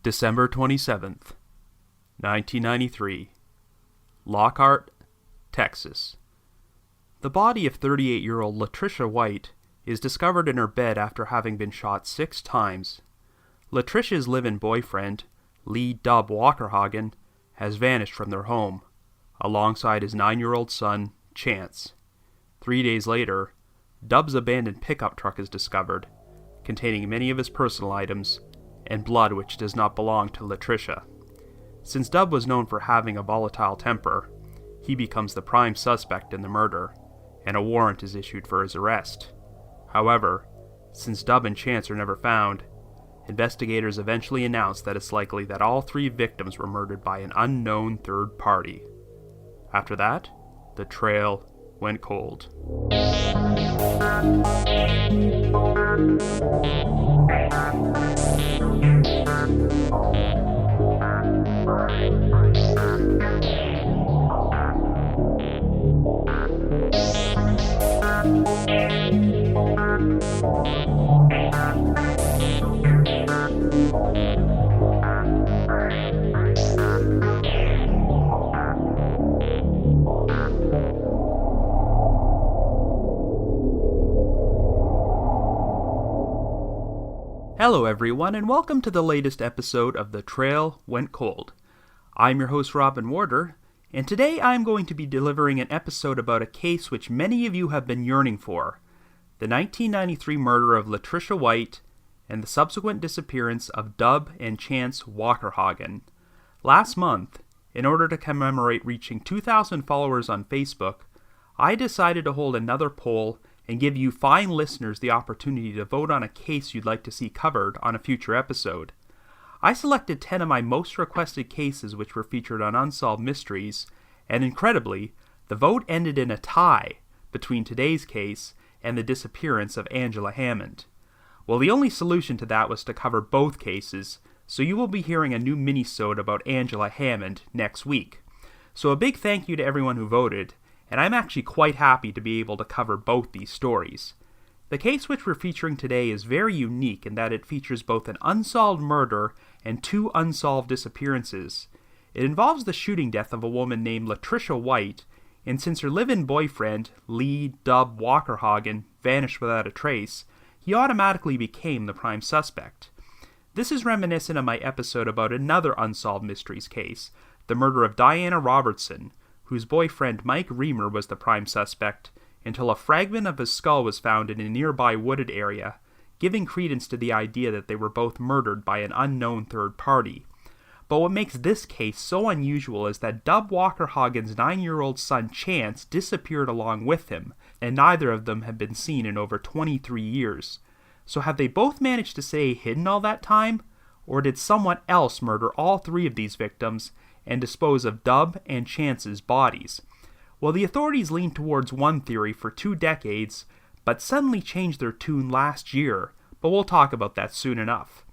December 27th, 1993. Lockhart, Texas. The body of 38-year-old Latricia White is discovered in her bed after having been shot 6 times. Latricia's live-in boyfriend, Lee Dub Wackerhagen, has vanished from their home, alongside his 9-year-old son, Chance. 3 days later, Dub's abandoned pickup truck is discovered, containing many of his personal items and blood which does not belong to Latricia. Since Dub was known for having a volatile temper, he becomes the prime suspect in the murder, and a warrant is issued for his arrest. However, since Dub and Chance are never found, investigators eventually announce that it's likely that all 3 victims were murdered by an unknown third party. After that, the trail went cold. Hello everyone, and welcome to the latest episode of The Trail Went Cold. I'm your host Robin Warder, and today I'm going to be delivering an episode about a case which many of you have been yearning for: the 1993 murder of Latricia White and the subsequent disappearance of Dub and Chance Wackerhagen. Last month, in order to commemorate reaching 2,000 followers on Facebook, I decided to hold another poll and give you fine listeners the opportunity to vote on a case you'd like to see covered on a future episode. I selected 10 of my most requested cases which were featured on Unsolved Mysteries, and incredibly, the vote ended in a tie between today's case and the disappearance of Angela Hammond. Well, the only solution to that was to cover both cases, so you will be hearing a new mini-sode about Angela Hammond next week. So a big thank you to everyone who voted, and I'm actually quite happy to be able to cover both these stories. The case which we're featuring today is very unique in that it features both an unsolved murder and 2 unsolved disappearances. It involves the shooting death of a woman named Latricia White, and since her live-in boyfriend, Lee Dub Wackerhagen, vanished without a trace, he automatically became the prime suspect. This is reminiscent of my episode about another unsolved mysteries case, the murder of Diana Robertson, whose boyfriend Mike Reamer was the prime suspect, until a fragment of his skull was found in a nearby wooded area, giving credence to the idea that they were both murdered by an unknown third party. But what makes this case so unusual is that Dub Wackerhagen's 9-year-old son Chance disappeared along with him, and neither of them have been seen in over 23 years. So have they both managed to stay hidden all that time? Or did someone else murder all 3 of these victims and dispose of Dub and Chance's bodies? Well, the authorities leaned towards one theory for 2 decades, but suddenly changed their tune last year, but we'll talk about that soon enough.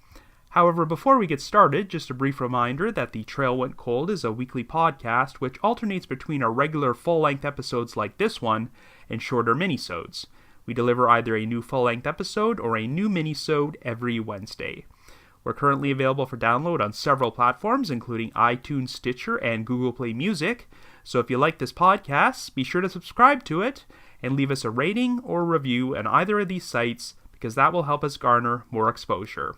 However, before we get started, just a brief reminder that The Trail Went Cold is a weekly podcast which alternates between our regular full-length episodes like this one and shorter minisodes. We deliver either a new full-length episode or a new minisode every Wednesday. We're currently available for download on several platforms, including iTunes, Stitcher, and Google Play Music. So if you like this podcast, be sure to subscribe to it and leave us a rating or review on either of these sites, because that will help us garner more exposure.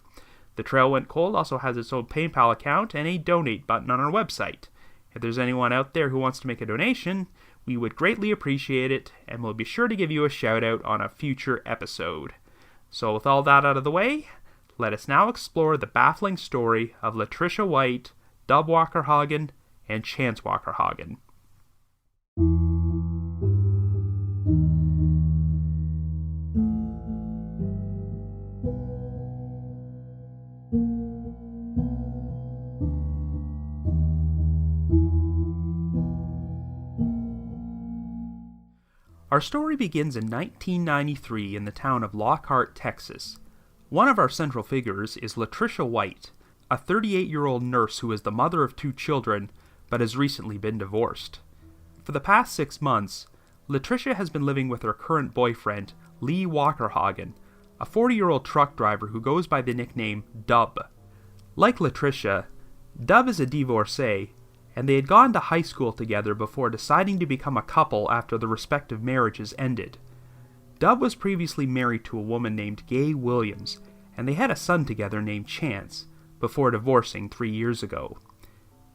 The Trail Went Cold also has its own PayPal account and a donate button on our website. If there's anyone out there who wants to make a donation, we would greatly appreciate it, and we'll be sure to give you a shout out on a future episode. So with all that out of the way, let us now explore the baffling story of Latricia White, Dub Wackerhagen, and Chance Wackerhagen. Our story begins in 1993 in the town of Lockhart, Texas. One of our central figures is Latricia White, a 38-year-old nurse who is the mother of 2 children, but has recently been divorced. For the past 6 months, Latricia has been living with her current boyfriend, Lee Wackerhagen, a 40-year-old truck driver who goes by the nickname Dub. Like Latricia, Dub is a divorcee, and they had gone to high school together before deciding to become a couple after their respective marriages ended. Dub was previously married to a woman named Gay Williams, and they had a son together named Chance, before divorcing 3 years ago.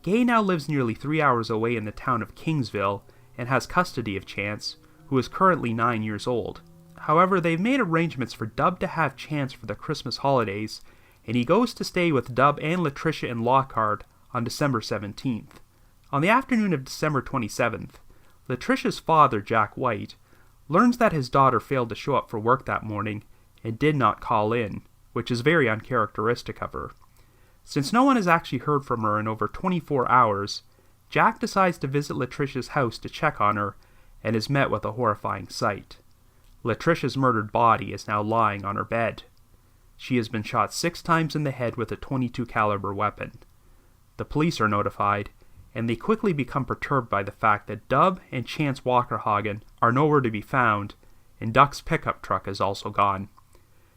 Gay now lives nearly 3 hours away in the town of Kingsville and has custody of Chance, who is currently 9 years old. However, they've made arrangements for Dub to have Chance for the Christmas holidays, and he goes to stay with Dub and Latricia in Lockhart on December 17th. On the afternoon of December 27th, Latricia's father, Jack White, learns that his daughter failed to show up for work that morning and did not call in, which is very uncharacteristic of her. Since no one has actually heard from her in over 24 hours, Jack decides to visit Latricia's house to check on her and is met with a horrifying sight. Latricia's murdered body is now lying on her bed. She has been shot 6 times in the head with a .22 caliber weapon. The police are notified, and they quickly become perturbed by the fact that Dub and Chance Wackerhagen are nowhere to be found, and Duck's pickup truck is also gone.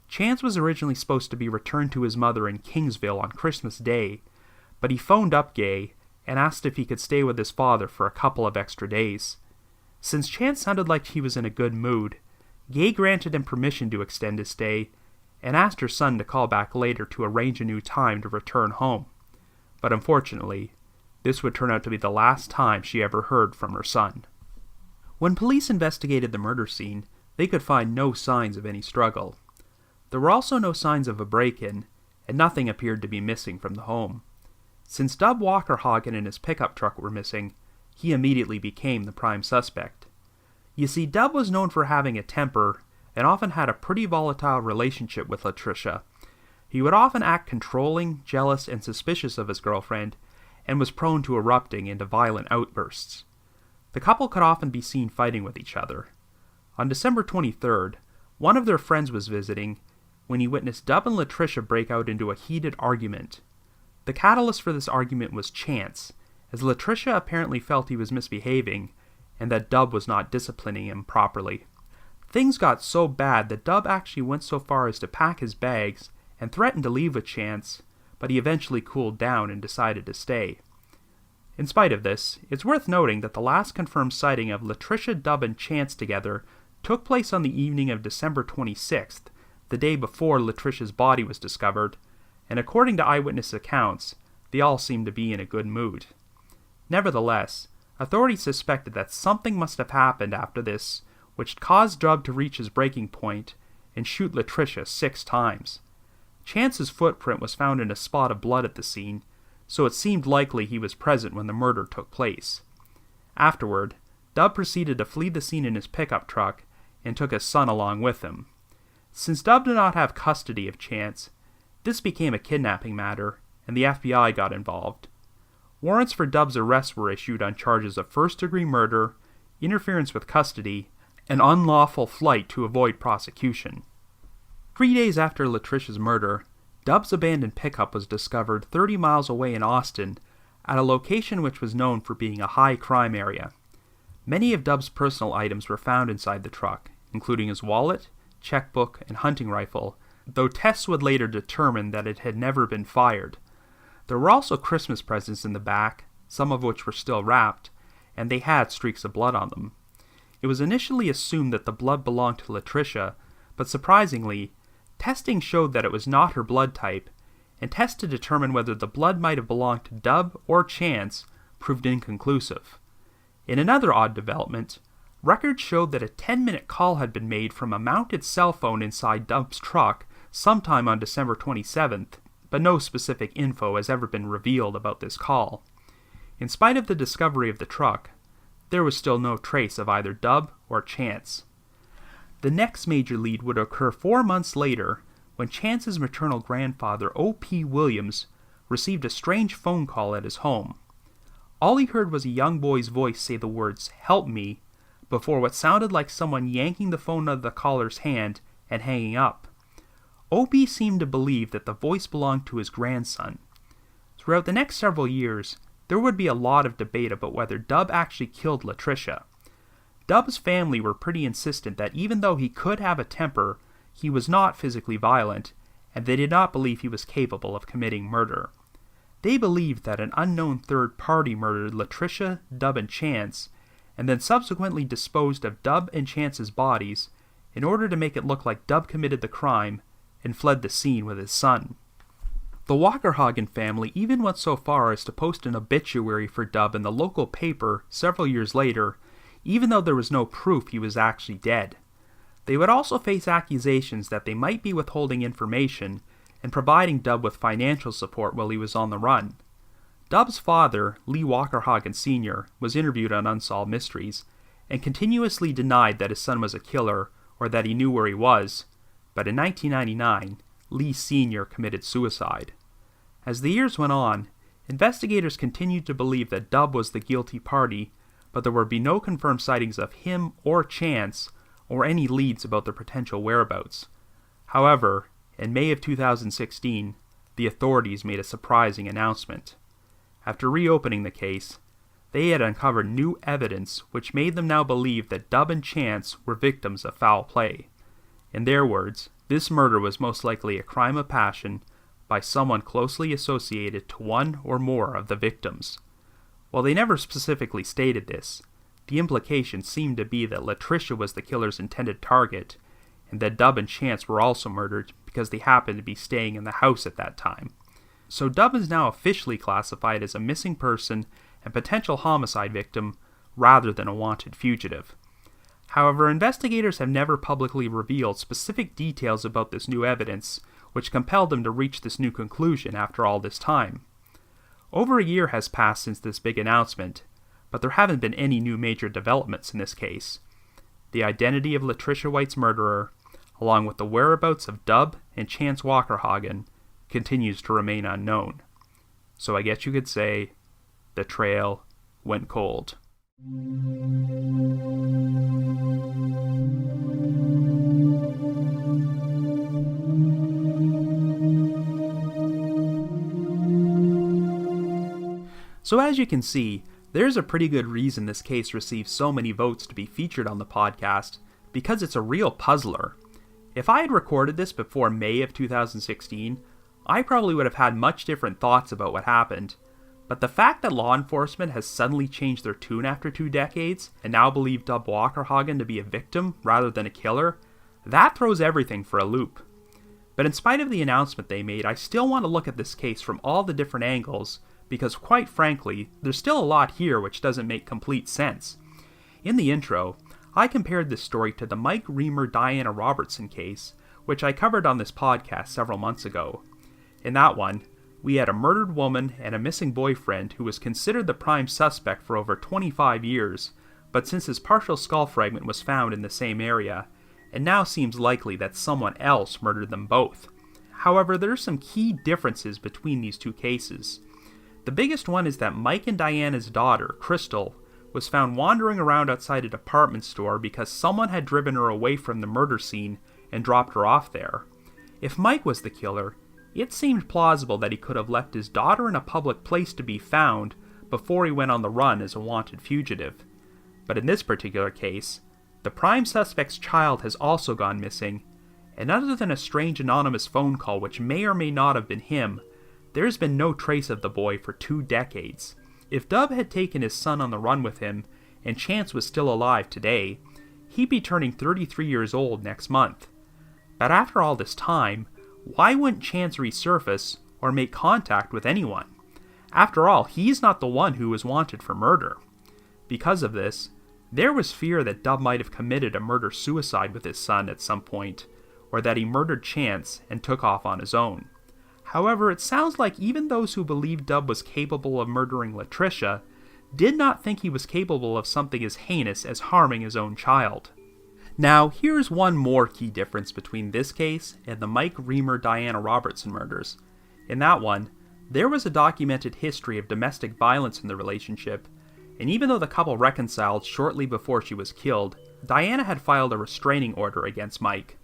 Chance was originally supposed to be returned to his mother in Kingsville on Christmas Day, but he phoned up Gay and asked if he could stay with his father for a couple of extra days. Since Chance sounded like he was in a good mood, Gay granted him permission to extend his stay and asked her son to call back later to arrange a new time to return home. But unfortunately, this would turn out to be the last time she ever heard from her son. When police investigated the murder scene, they could find no signs of any struggle. There were also no signs of a break-in, and nothing appeared to be missing from the home. Since Dub Wackerhagen and his pickup truck were missing, he immediately became the prime suspect. You see, Dub was known for having a temper and often had a pretty volatile relationship with Latricia. He would often act controlling, jealous, and suspicious of his girlfriend, and was prone to erupting into violent outbursts. The couple could often be seen fighting with each other. On December 23rd, one of their friends was visiting when he witnessed Dub and Latricia break out into a heated argument. The catalyst for this argument was Chance, as Latricia apparently felt he was misbehaving, and that Dub was not disciplining him properly. Things got so bad that Dub actually went so far as to pack his bags and threatened to leave with Chance, but he eventually cooled down and decided to stay. In spite of this, it's worth noting that the last confirmed sighting of Latricia, Dub, and Chance together took place on the evening of December 26th, the day before Latricia's body was discovered, and according to eyewitness accounts, they all seemed to be in a good mood. Nevertheless, authorities suspected that something must have happened after this, which caused Dub to reach his breaking point and shoot Latricia 6 times. Chance's footprint was found in a spot of blood at the scene, so it seemed likely he was present when the murder took place. Afterward, Dub proceeded to flee the scene in his pickup truck and took his son along with him. Since Dub did not have custody of Chance, this became a kidnapping matter, and the FBI got involved. Warrants for Dub's arrest were issued on charges of first-degree murder, interference with custody, and unlawful flight to avoid prosecution. 3 days after Latricia's murder, Dub's abandoned pickup was discovered 30 miles away in Austin, at a location which was known for being a high-crime area. Many of Dub's personal items were found inside the truck, including his wallet, checkbook, and hunting rifle, though tests would later determine that it had never been fired. There were also Christmas presents in the back, some of which were still wrapped, and they had streaks of blood on them. It was initially assumed that the blood belonged to Latricia, but surprisingly, testing showed that it was not her blood type, and tests to determine whether the blood might have belonged to Dub or Chance proved inconclusive. In another odd development, records showed that a 10-minute call had been made from a mounted cell phone inside Dub's truck sometime on December 27th, but no specific info has ever been revealed about this call. In spite of the discovery of the truck, there was still no trace of either Dub or Chance. The next major lead would occur 4 months later, when Chance's maternal grandfather, O.P. Williams, received a strange phone call at his home. All he heard was a young boy's voice say the words, "Help me," before what sounded like someone yanking the phone out of the caller's hand and hanging up. O.P. seemed to believe that the voice belonged to his grandson. Throughout the next several years, there would be a lot of debate about whether Dub actually killed Latricia. Dub's family were pretty insistent that even though he could have a temper, he was not physically violent, and they did not believe he was capable of committing murder. they believed that an unknown third party murdered Latricia, Dub, and Chance, and then subsequently disposed of Dub and Chance's bodies in order to make it look like Dub committed the crime and fled the scene with his son. The Wackerhagen family even went so far as to post an obituary for Dub in the local paper several years later, even though there was no proof he was actually dead. They would also face accusations that they might be withholding information and providing Dub with financial support while he was on the run. Dub's father, Lee Wackerhagen Sr., was interviewed on Unsolved Mysteries and continuously denied that his son was a killer or that he knew where he was, but in 1999, Lee Sr. committed suicide. As the years went on, investigators continued to believe that Dub was the guilty party, but there would be no confirmed sightings of him or Chance or any leads about their potential whereabouts. However, in May of 2016, the authorities made a surprising announcement. After reopening the case, they had uncovered new evidence which made them now believe that Dub and Chance were victims of foul play. In their words, this murder was most likely a crime of passion by someone closely associated to one or more of the victims. While they never specifically stated this, the implication seemed to be that Latricia was the killer's intended target, and that Dub and Chance were also murdered because they happened to be staying in the house at that time. So Dub is now officially classified as a missing person and potential homicide victim rather than a wanted fugitive. However, investigators have never publicly revealed specific details about this new evidence, which compelled them to reach this new conclusion after all this time. Over a year has passed since this big announcement, but there haven't been any new major developments in this case. The identity of Latricia White's murderer, along with the whereabouts of Dub and Chance Wackerhagen, continues to remain unknown. So I guess you could say, the trail went cold. So as you can see, there's a pretty good reason this case received so many votes to be featured on the podcast, because it's a real puzzler. If I had recorded this before May of 2016, I probably would have had much different thoughts about what happened. But the fact that law enforcement has suddenly changed their tune after 2 decades and now believe Dub Wackerhagen to be a victim rather than a killer, that throws everything for a loop. But in spite of the announcement they made, I still want to look at this case from all the different angles, because quite frankly, there's still a lot here which doesn't make complete sense. In the intro, I compared this story to the Mike Reamer-Diana Robertson case, which I covered on this podcast several months ago. In that one, we had a murdered woman and a missing boyfriend who was considered the prime suspect for over 25 years, but since his partial skull fragment was found in the same area, it now seems likely that someone else murdered them both. However, there are some key differences between these two cases. The biggest one is that Mike and Diana's daughter, Crystal, was found wandering around outside a department store because someone had driven her away from the murder scene and dropped her off there. If Mike was the killer, it seemed plausible that he could have left his daughter in a public place to be found before he went on the run as a wanted fugitive. But in this particular case, the prime suspect's child has also gone missing, and other than a strange anonymous phone call which may or may not have been him, there's been no trace of the boy for 2 decades. If Dub had taken his son on the run with him, and Chance was still alive today, he'd be turning 33 years old next month. But after all this time, why wouldn't Chance resurface or make contact with anyone? After all, he's not the one who was wanted for murder. Because of this, there was fear that Dub might have committed a murder-suicide with his son at some point, or that he murdered Chance and took off on his own. However, it sounds like even those who believed Dub was capable of murdering Latricia did not think he was capable of something as heinous as harming his own child. Now, here's one more key difference between this case and the Mike Reamer-Diana Robertson murders. In that one, there was a documented history of domestic violence in the relationship, and even though the couple reconciled shortly before she was killed, Diana had filed a restraining order against Mike.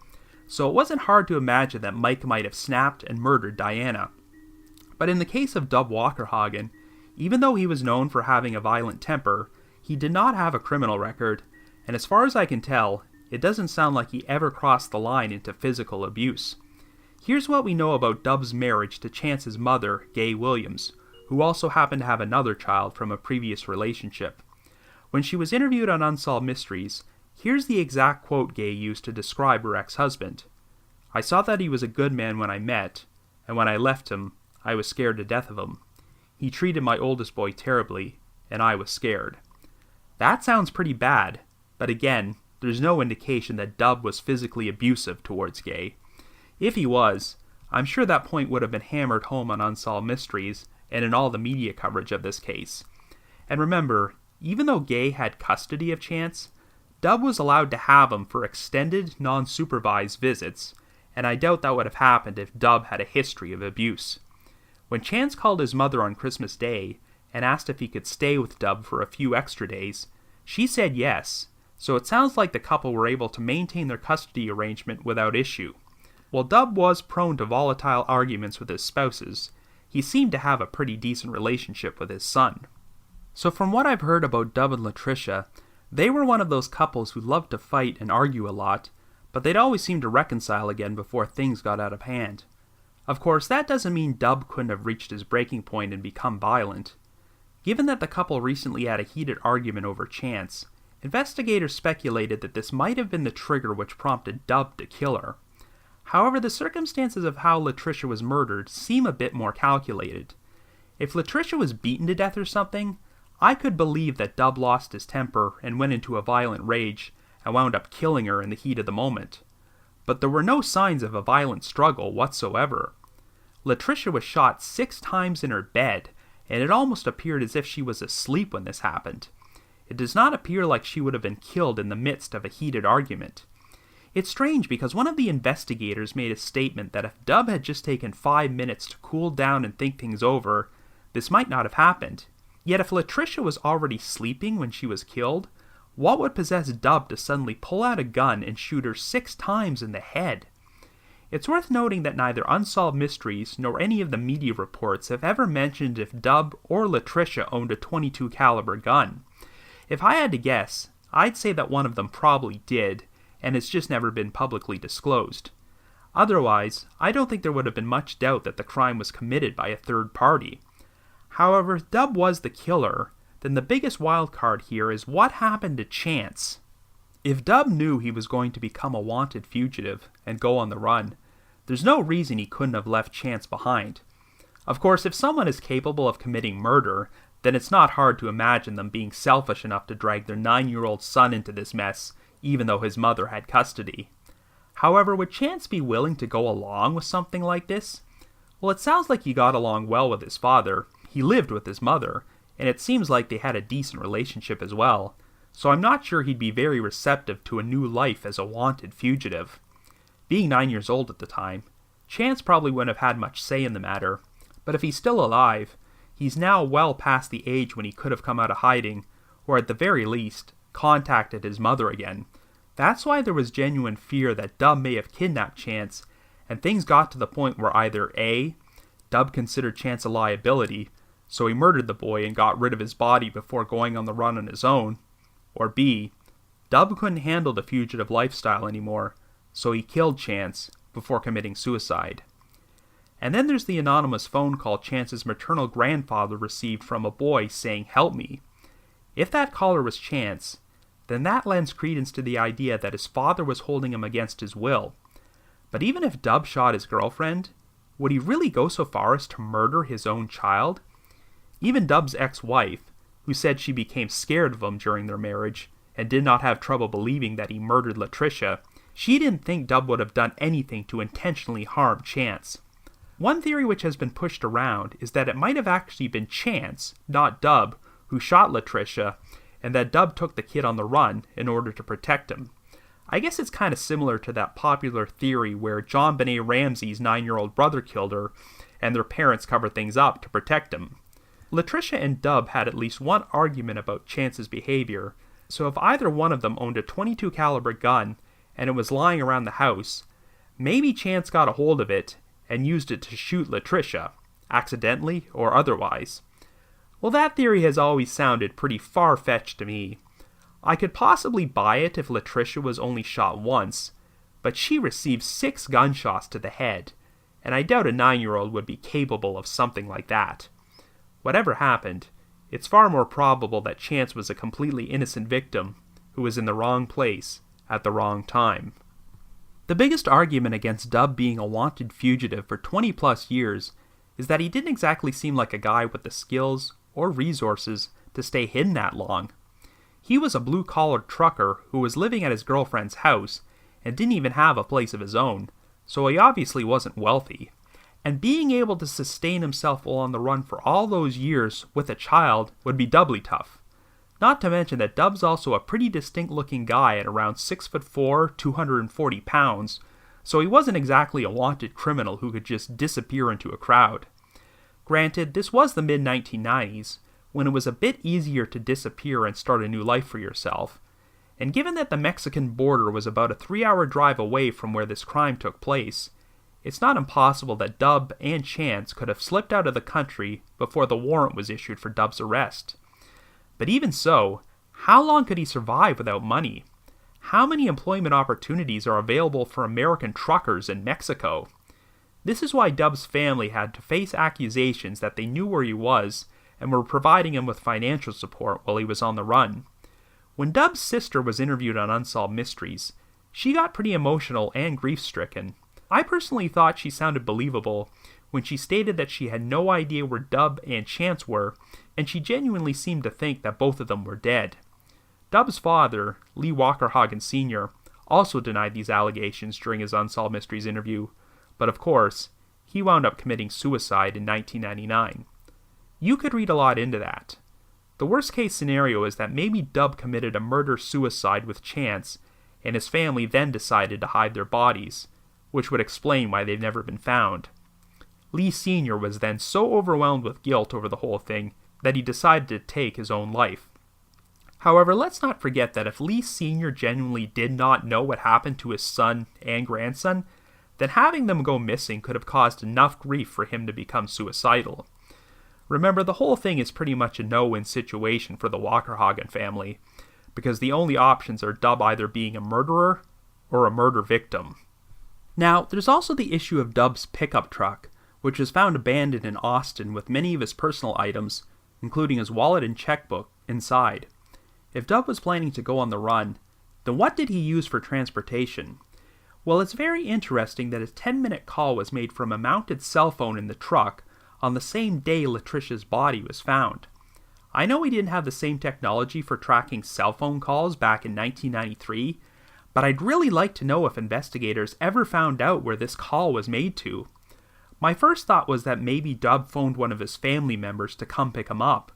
So it wasn't hard to imagine that Mike might have snapped and murdered Diana. But in the case of Dub Wackerhagen, even though he was known for having a violent temper, he did not have a criminal record, and as far as I can tell, it doesn't sound like he ever crossed the line into physical abuse. Here's what we know about Dub's marriage to Chance's mother, Gay Williams, who also happened to have another child from a previous relationship. When she was interviewed on Unsolved Mysteries, here's the exact quote Gay used to describe her ex-husband. "I saw that he was a good man when I met, and when I left him, I was scared to death of him. He treated my oldest boy terribly, and I was scared." That sounds pretty bad, but again, there's no indication that Dub was physically abusive towards Gay. If he was, I'm sure that point would have been hammered home on Unsolved Mysteries and in all the media coverage of this case. And remember, even though Gay had custody of Chance, Dub was allowed to have him for extended, non-supervised visits, and I doubt that would have happened if Dub had a history of abuse. When Chance called his mother on Christmas Day and asked if he could stay with Dub for a few extra days, she said yes, so it sounds like the couple were able to maintain their custody arrangement without issue. While Dub was prone to volatile arguments with his spouses, he seemed to have a pretty decent relationship with his son. So from what I've heard about Dub and Latricia, they were one of those couples who loved to fight and argue a lot, but they'd always seem to reconcile again before things got out of hand. Of course, that doesn't mean Dub couldn't have reached his breaking point and become violent. Given that the couple recently had a heated argument over Chance, investigators speculated that this might have been the trigger which prompted Dub to kill her. However, the circumstances of how Latricia was murdered seem a bit more calculated. If Latricia was beaten to death or something, I could believe that Dub lost his temper and went into a violent rage and wound up killing her in the heat of the moment. But there were no signs of a violent struggle whatsoever. Latricia was shot 6 times in her bed, and it almost appeared as if she was asleep when this happened. It does not appear like she would have been killed in the midst of a heated argument. It's strange because one of the investigators made a statement that if Dub had just taken 5 minutes to cool down and think things over, this might not have happened. Yet if Latricia was already sleeping when she was killed, what would possess Dub to suddenly pull out a gun and shoot her 6 times in the head? It's worth noting that neither Unsolved Mysteries nor any of the media reports have ever mentioned if Dub or Latricia owned a .22 caliber gun. If I had to guess, I'd say that one of them probably did, and it's just never been publicly disclosed. Otherwise, I don't think there would have been much doubt that the crime was committed by a third party. However, if Dub was the killer, then the biggest wild card here is what happened to Chance. If Dub knew he was going to become a wanted fugitive and go on the run, there's no reason he couldn't have left Chance behind. Of course, if someone is capable of committing murder, then it's not hard to imagine them being selfish enough to drag their 9-year-old son into this mess, even though his mother had custody. However, would Chance be willing to go along with something like this? Well, it sounds like he got along well with his father, he lived with his mother, and it seems like they had a decent relationship as well, so I'm not sure he'd be very receptive to a new life as a wanted fugitive. Being 9 years old at the time, Chance probably wouldn't have had much say in the matter, but if he's still alive, he's now well past the age when he could have come out of hiding, or at the very least, contacted his mother again. That's why there was genuine fear that Dub may have kidnapped Chance, and things got to the point where either A, Dub considered Chance a liability, so he murdered the boy and got rid of his body before going on the run on his own, or B, Dub couldn't handle the fugitive lifestyle anymore, so he killed Chance before committing suicide. And then there's the anonymous phone call Chance's maternal grandfather received from a boy saying, "Help me." If that caller was Chance, then that lends credence to the idea that his father was holding him against his will. But even if Dub shot his girlfriend, would he really go so far as to murder his own child? Even Dub's ex-wife, who said she became scared of him during their marriage and did not have trouble believing that he murdered Latricia, she didn't think Dub would have done anything to intentionally harm Chance. One theory which has been pushed around is that it might have actually been Chance, not Dub, who shot Latricia, and that Dub took the kid on the run in order to protect him. I guess it's kind of similar to that popular theory where John Benet Ramsey's 9-year-old brother killed her, and their parents covered things up to protect him. Latricia and Dub had at least one argument about Chance's behavior, so if either one of them owned a .22 caliber gun and it was lying around the house, maybe Chance got a hold of it and used it to shoot Latricia, accidentally or otherwise. Well, that theory has always sounded pretty far-fetched to me. I could possibly buy it if Latricia was only shot once, but she received 6 gunshots to the head, and I doubt a 9-year-old would be capable of something like that. whatever happened, it's far more probable that Chance was a completely innocent victim who was in the wrong place at the wrong time. The biggest argument against Dub being a wanted fugitive for 20 plus years is that he didn't exactly seem like a guy with the skills or resources to stay hidden that long. He was a blue-collar trucker who was living at his girlfriend's house and didn't even have a place of his own, so he obviously wasn't wealthy. And being able to sustain himself while on the run for all those years with a child would be doubly tough. Not to mention that Dub's also a pretty distinct-looking guy at around 6'4", 240 pounds, so he wasn't exactly a wanted criminal who could just disappear into a crowd. Granted, this was the mid-1990s, when it was a bit easier to disappear and start a new life for yourself, and given that the Mexican border was about a 3-hour drive away from where this crime took place, it's not impossible that Dub and Chance could have slipped out of the country before the warrant was issued for Dub's arrest. But even so, how long could he survive without money? How many employment opportunities are available for American truckers in Mexico? This is why Dub's family had to face accusations that they knew where he was and were providing him with financial support while he was on the run. When Dub's sister was interviewed on Unsolved Mysteries, she got pretty emotional and grief-stricken. I personally thought she sounded believable when she stated that she had no idea where Dub and Chance were, and she genuinely seemed to think that both of them were dead. Dub's father, Lee Wackerhagen Sr., also denied these allegations during his Unsolved Mysteries interview, but of course, he wound up committing suicide in 1999. You could read a lot into that. The worst case scenario is that maybe Dub committed a murder-suicide with Chance, and his family then decided to hide their bodies, which would explain why they've never been found. Lee Sr. was then so overwhelmed with guilt over the whole thing that he decided to take his own life. However, let's not forget that if Lee Sr. genuinely did not know what happened to his son and grandson, then having them go missing could have caused enough grief for him to become suicidal. Remember, the whole thing is pretty much a no-win situation for the Wackerhagen family, because the only options are Dub either being a murderer or a murder victim. Now, there's also the issue of Dub's pickup truck, which was found abandoned in Austin with many of his personal items, including his wallet and checkbook, inside. If Dub was planning to go on the run, then what did he use for transportation? Well, it's very interesting that a 10-minute call was made from a mounted cell phone in the truck on the same day Latricia's body was found. I know we didn't have the same technology for tracking cell phone calls back in 1993, but I'd really like to know if investigators ever found out where this call was made to. My first thought was that maybe Dub phoned one of his family members to come pick him up,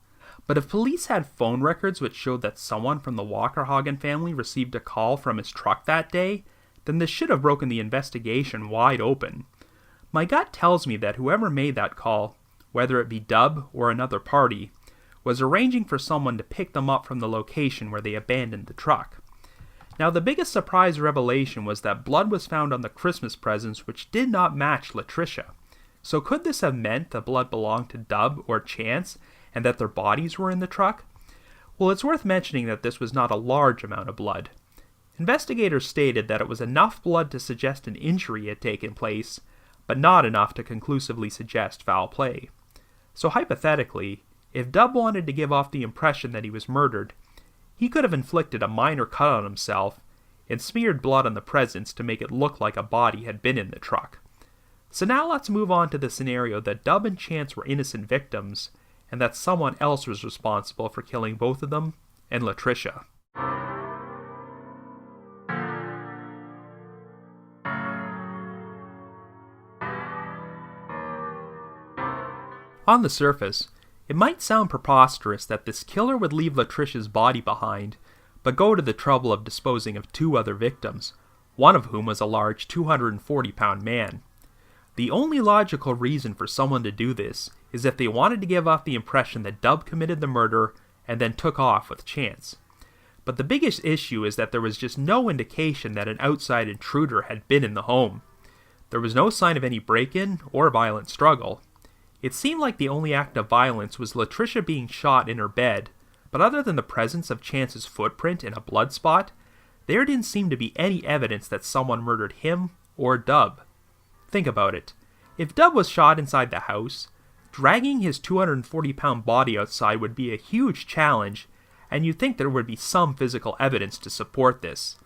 but if police had phone records which showed that someone from the Wackerhagen family received a call from his truck that day, then this should have broken the investigation wide open. My gut tells me that whoever made that call, whether it be Dub or another party, was arranging for someone to pick them up from the location where they abandoned the truck. Now, the biggest surprise revelation was that blood was found on the Christmas presents which did not match Latricia. So could this have meant the blood belonged to Dub or Chance, and that their bodies were in the truck? Well, it's worth mentioning that this was not a large amount of blood. Investigators stated that it was enough blood to suggest an injury had taken place, but not enough to conclusively suggest foul play. So hypothetically, if Dub wanted to give off the impression that he was murdered, he could have inflicted a minor cut on himself and smeared blood on the presents to make it look like a body had been in the truck. So now let's move on to the scenario that Dub and Chance were innocent victims, and that someone else was responsible for killing both of them and Latricia. On the surface, it might sound preposterous that this killer would leave Latricia's body behind, but go to the trouble of disposing of two other victims, one of whom was a large 240-pound man. The only logical reason for someone to do this is if they wanted to give off the impression that Dub committed the murder and then took off with Chance. But the biggest issue is that there was just no indication that an outside intruder had been in the home. There was no sign of any break-in or violent struggle. It seemed like the only act of violence was Latricia being shot in her bed, but other than the presence of Chance's footprint in a blood spot, there didn't seem to be any evidence that someone murdered him or Dub. Think about it. If Dub was shot inside the house, Dragging his 240-pound body outside would be a huge challenge, and you'd think there would be some physical evidence to support this.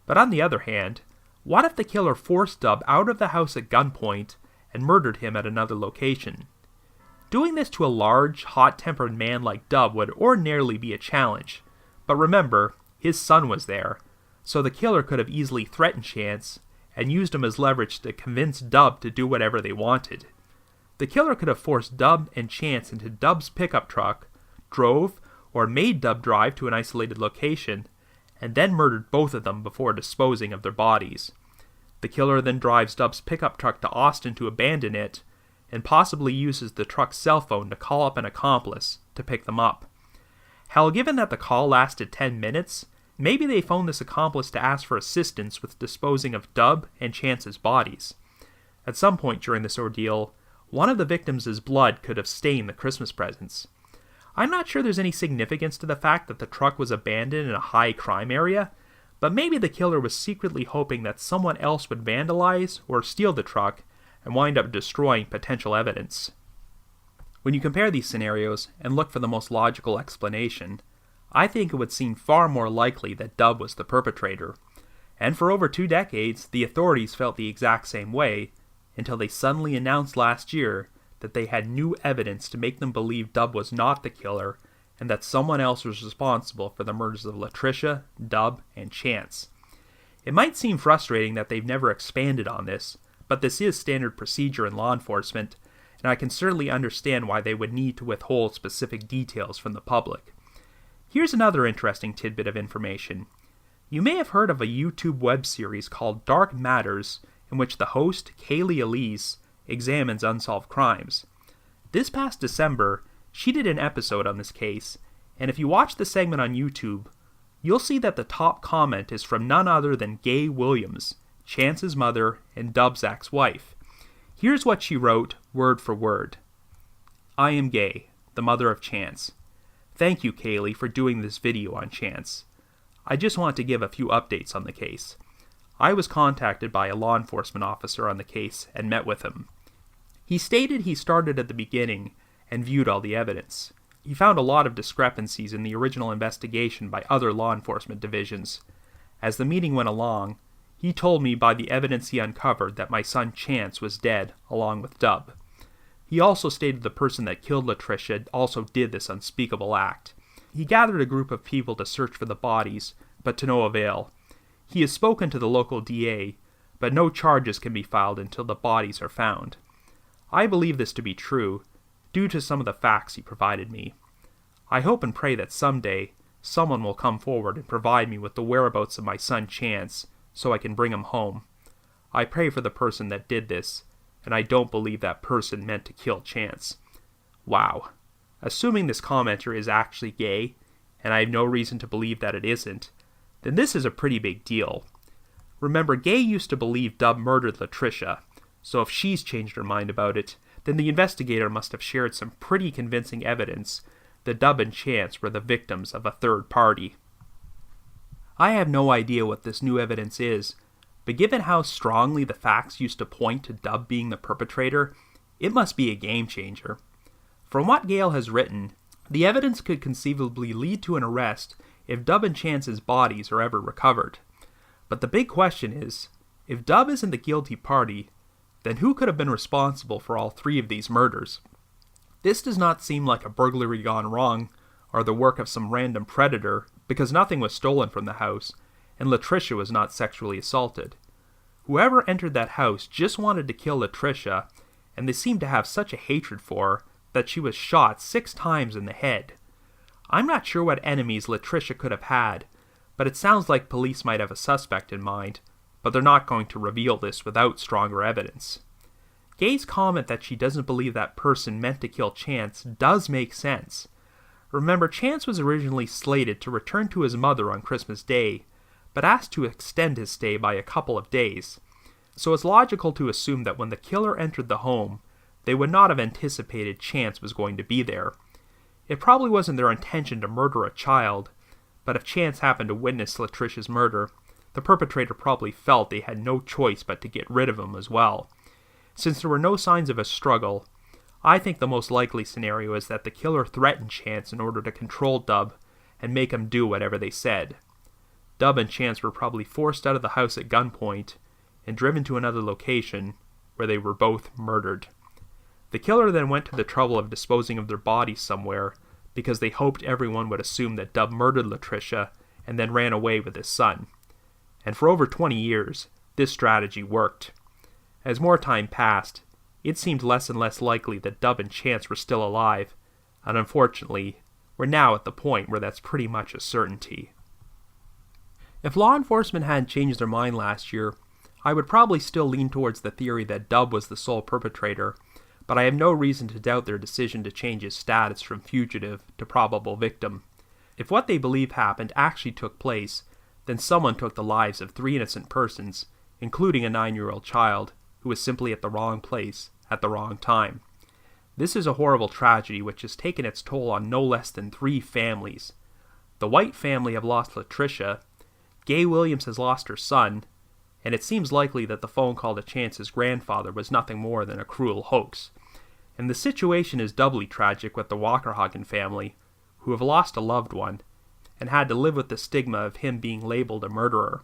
But on the other hand, what if the killer forced Dub out of the house at gunpoint and murdered him at another location? Doing this to a large, hot-tempered man like Dub would ordinarily be a challenge, but remember, his son was there, so the killer could have easily threatened Chance and used him as leverage to convince Dub to do whatever they wanted. The killer could have forced Dub and Chance into Dub's pickup truck, drove or made Dub drive to an isolated location, and then murdered both of them before disposing of their bodies. The killer then drives Dub's pickup truck to Austin to abandon it, and possibly uses the truck's cell phone to call up an accomplice to pick them up. Hell, given that the call lasted 10 minutes, maybe they phoned this accomplice to ask for assistance with disposing of Dub and Chance's bodies. At some point during this ordeal, one of the victims' blood could have stained the Christmas presents. I'm not sure there's any significance to the fact that the truck was abandoned in a high crime area, but maybe the killer was secretly hoping that someone else would vandalize or steal the truck and wind up destroying potential evidence. When you compare these scenarios and look for the most logical explanation, I think it would seem far more likely that Dub was the perpetrator. And for over 2 decades, the authorities felt the exact same way, until they suddenly announced last year that they had new evidence to make them believe Dub was not the killer, and that someone else was responsible for the murders of Latricia, Dub, and Chance. It might seem frustrating that they've never expanded on this, but this is standard procedure in law enforcement, and I can certainly understand why they would need to withhold specific details from the public. Here's another interesting tidbit of information. You may have heard of a YouTube web series called Dark Matters, in which the host, Kaylee Elise, examines unsolved crimes. This past December, she did an episode on this case, and if you watch the segment on YouTube, you'll see that the top comment is from none other than Gay Williams, Chance's mother and Dub's ex-wife. Here's what she wrote, word for word. I am Gay, the mother of Chance. Thank you, Kaylee, for doing this video on Chance. I just want to give a few updates on the case. I was contacted by a law enforcement officer on the case and met with him. He stated he started at the beginning and viewed all the evidence. He found a lot of discrepancies in the original investigation by other law enforcement divisions. As the meeting went along, he told me by the evidence he uncovered that my son Chance was dead, along with Dub. He also stated the person that killed Latricia also did this unspeakable act. He gathered a group of people to search for the bodies, but to no avail. He has spoken to the local DA, but no charges can be filed until the bodies are found. I believe this to be true, due to some of the facts he provided me. I hope and pray that someday, someone will come forward and provide me with the whereabouts of my son Chance, so I can bring him home. I pray for the person that did this, and I don't believe that person meant to kill Chance. Wow. Assuming this commenter is actually gay, and I have no reason to believe that it isn't, then this is a pretty big deal. Remember, Gay used to believe Dub murdered Latricia, so if she's changed her mind about it, then the investigator must have shared some pretty convincing evidence that Dub and Chance were the victims of a third party. I have no idea what this new evidence is, but given how strongly the facts used to point to Dub being the perpetrator, it must be a game changer. From what Gale has written, the evidence could conceivably lead to an arrest if Dub and Chance's bodies are ever recovered. But the big question is, if Dub isn't the guilty party, then who could have been responsible for all 3 of these murders? This does not seem like a burglary gone wrong, or the work of some random predator, because nothing was stolen from the house, and Latricia was not sexually assaulted. Whoever entered that house just wanted to kill Latricia, and they seemed to have such a hatred for her that she was shot 6 times in the head. I'm not sure what enemies Latricia could have had, but it sounds like police might have a suspect in mind, but they're not going to reveal this without stronger evidence. Gay's comment that she doesn't believe that person meant to kill Chance does make sense. Remember, Chance was originally slated to return to his mother on Christmas Day, but asked to extend his stay by a couple of days. So it's logical to assume that when the killer entered the home, they would not have anticipated Chance was going to be there. It probably wasn't their intention to murder a child, but if Chance happened to witness Latricia's murder, the perpetrator probably felt they had no choice but to get rid of him as well. Since there were no signs of a struggle, I think the most likely scenario is that the killer threatened Chance in order to control Dub and make him do whatever they said. Dub and Chance were probably forced out of the house at gunpoint and driven to another location where they were both murdered. The killer then went to the trouble of disposing of their bodies somewhere because they hoped everyone would assume that Dub murdered Latricia and then ran away with his son. And for over 20 years, this strategy worked. As more time passed, it seemed less and less likely that Dub and Chance were still alive, and unfortunately, we're now at the point where that's pretty much a certainty. If law enforcement hadn't changed their mind last year, I would probably still lean towards the theory that Dub was the sole perpetrator, but I have no reason to doubt their decision to change his status from fugitive to probable victim. If what they believe happened actually took place, then someone took the lives of 3 innocent persons, including a 9-year-old child, who was simply at the wrong place at the wrong time. This is a horrible tragedy which has taken its toll on no less than 3 families. The White family have lost Latricia, Gay Williams has lost her son, and it seems likely that the phone call to Chance's grandfather was nothing more than a cruel hoax. And the situation is doubly tragic with the Wackerhagen family, who have lost a loved one, and had to live with the stigma of him being labeled a murderer.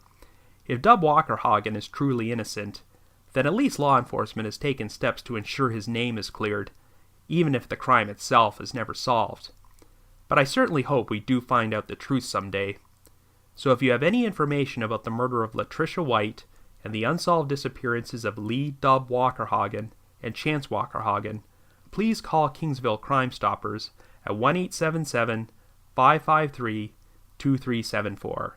If Dub Wackerhagen is truly innocent, then at least law enforcement has taken steps to ensure his name is cleared, even if the crime itself is never solved. But I certainly hope we do find out the truth someday. So if you have any information about the murder of Latricia White and the unsolved disappearances of Lee Dub Wackerhagen and Chance Wackerhagen, please call Kingsville Crime Stoppers at 1-877-553-2374.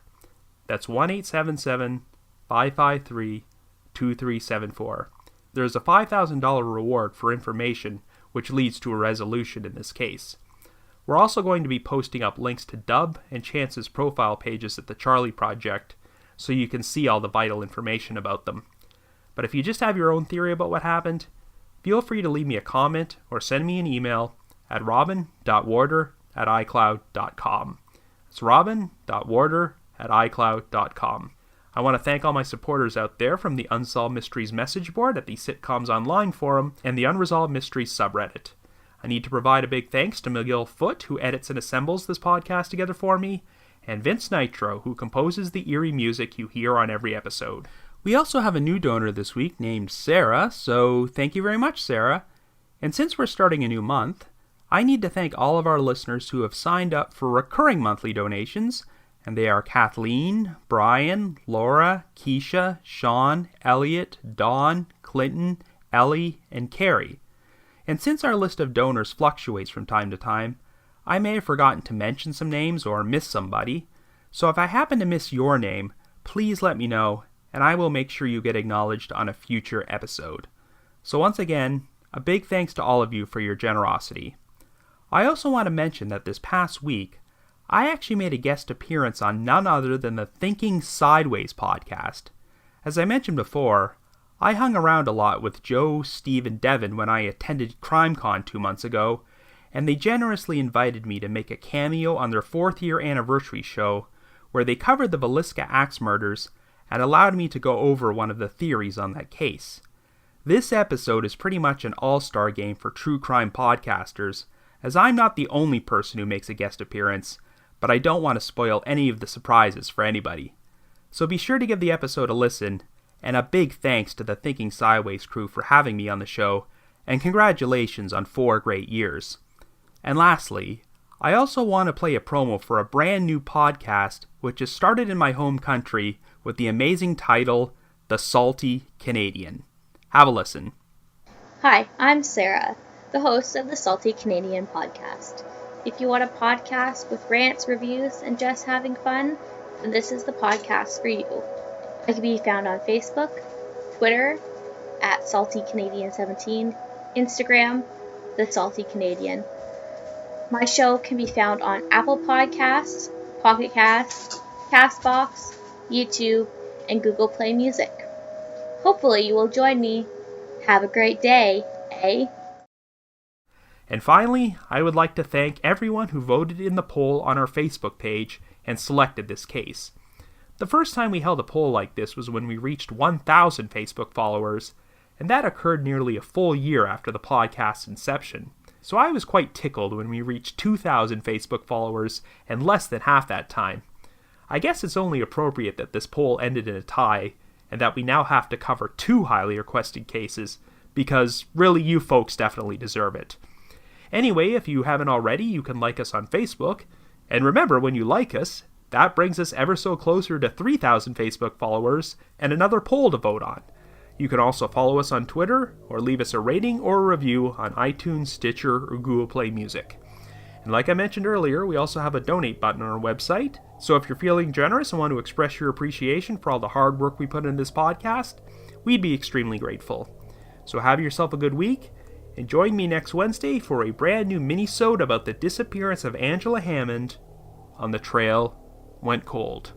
That's 1-877-553-2374. There is a $5,000 reward for information which leads to a resolution in this case. We're also going to be posting up links to Dub and Chance's profile pages at the Charlie Project, so you can see all the vital information about them. But if you just have your own theory about what happened, feel free to leave me a comment or send me an email at robin.warder@icloud.com. It's robin.warder@icloud.com. I want to thank all my supporters out there from the Unsolved Mysteries message board at the Sitcoms Online forum and the Unresolved Mysteries subreddit. I need to provide a big thanks to McGill Foote, who edits and assembles this podcast together for me, and Vince Nitro, who composes the eerie music you hear on every episode. We also have a new donor this week named Sarah, so thank you very much, Sarah. And since we're starting a new month, I need to thank all of our listeners who have signed up for recurring monthly donations, and they are Kathleen, Brian, Laura, Keisha, Sean, Elliot, Dawn, Clinton, Ellie, and Carrie. And since our list of donors fluctuates from time to time, I may have forgotten to mention some names or miss somebody, so if I happen to miss your name, please let me know, and I will make sure you get acknowledged on a future episode. So once again, a big thanks to all of you for your generosity. I also want to mention that this past week, I actually made a guest appearance on none other than the Thinking Sideways podcast. As I mentioned before, I hung around a lot with Joe, Steve, and Devin when I attended CrimeCon 2 months ago, and they generously invited me to make a cameo on their 4th year anniversary show, where they covered the Villisca Axe murders and allowed me to go over one of the theories on that case. This episode is pretty much an all-star game for true crime podcasters, as I'm not the only person who makes a guest appearance, but I don't want to spoil any of the surprises for anybody. So be sure to give the episode a listen, and a big thanks to the Thinking Sideways crew for having me on the show, and congratulations on 4 great years. And lastly, I also want to play a promo for a brand new podcast which is started in my home country with the amazing title, The Salty Canadian. Have a listen. Hi, I'm Sarah, the host of the Salty Canadian podcast. If you want a podcast with rants, reviews, and just having fun, then this is the podcast for you. I can be found on Facebook, Twitter, at SaltyCanadian17, Instagram, The Salty Canadian. My show can be found on Apple Podcasts, Pocket Casts, CastBox, YouTube, and Google Play Music. Hopefully you will join me. Have a great day, eh? And finally, I would like to thank everyone who voted in the poll on our Facebook page and selected this case. The first time we held a poll like this was when we reached 1,000 Facebook followers, and that occurred nearly a full year after the podcast's inception. So I was quite tickled when we reached 2,000 Facebook followers in less than half that time. I guess it's only appropriate that this poll ended in a tie, and that we now have to cover 2 highly requested cases, because really you folks definitely deserve it. Anyway, if you haven't already, you can like us on Facebook, and remember, when you like us, that brings us ever so closer to 3,000 Facebook followers and another poll to vote on. You can also follow us on Twitter, or leave us a rating or a review on iTunes, Stitcher, or Google Play Music. And like I mentioned earlier, we also have a donate button on our website, so if you're feeling generous and want to express your appreciation for all the hard work we put in this podcast, we'd be extremely grateful. So have yourself a good week, and join me next Wednesday for a brand new mini-sode about the disappearance of Angela Hammond on The Trail Went Cold.